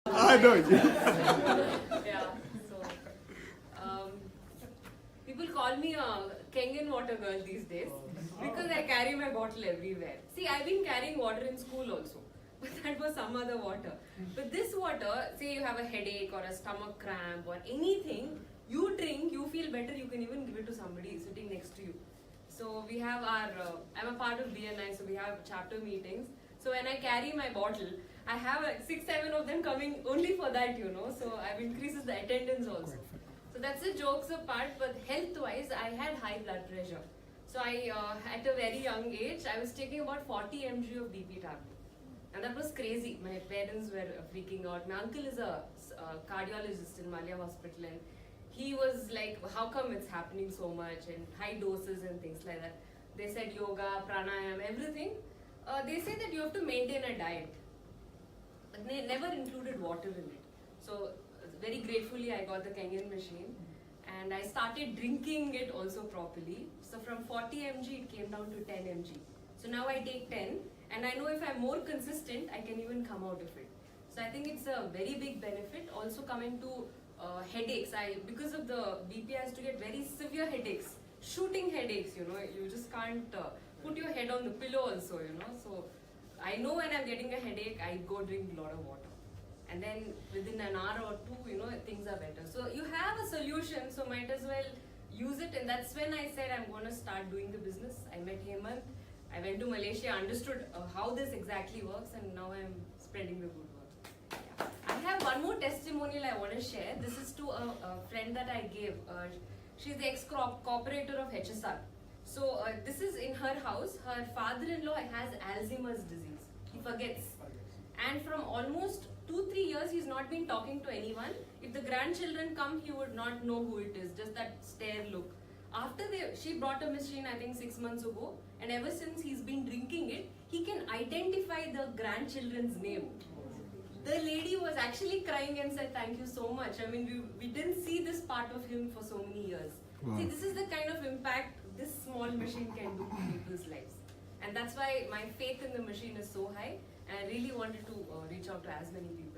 I know you. Yeah. So, people call me a Kenyan water girl these days because I carry my bottle everywhere. See, I've been carrying water in school also, but that was some other water. But this water, say you have a headache or a stomach cramp or anything, you drink, you feel better, you can even give it to somebody sitting next to you. So we have our, I'm a part of BNI, so we have chapter meetings. So when I carry my bottle, I have like 6-7 of them coming only for that, you know. So I've increases the attendance also. So that's the jokes apart, but health-wise, I had high blood pressure. So I, at a very young age, I was taking about 40 mg of BP tablet. And that was crazy. My parents were freaking out. My uncle is a cardiologist in Malia Hospital, and he was like, how come it's happening so much, and high doses and things like that. They said yoga, pranayam, everything. They say that you have to maintain a diet. But they never included water in it. So very gratefully I got the Kenyan machine, and I started drinking it also properly. So from 40 mg it came down to 10 mg. So now I take 10, and I know if I'm more consistent, I can even come out of it. So I think it's a very big benefit. Also coming to headaches, because of the BP, I used to get very severe headaches, shooting headaches. You know, you just can't put your head on the pillow also. You know, so I know when I'm getting a headache, I go drink a lot of water. And then within an hour or two, you know, things are better. So you have a solution, so might as well use it. And that's when I said I'm going to start doing the business. I met Hemant. I went to Malaysia, understood how this exactly works, and now I'm spreading the good word. Yeah. I have one more testimonial I want to share. This is to a friend that I gave. She's the ex-cooperator of HSR. So this is in her house. Her father-in-law has Alzheimer's disease. He forgets. And from almost 2-3 years, he's not been talking to anyone. If the grandchildren come, he would not know who it is, just that stare look. After she brought a machine, I think 6 months ago, and ever since he's been drinking it, he can identify the grandchildren's name. The lady was actually crying and said, thank you so much. I mean, we didn't see this part of him for so many years. Wow. See, this is the kind of impact this small machine can do to people's lives. And that's why my faith in the machine is so high. And I really wanted to reach out to as many people.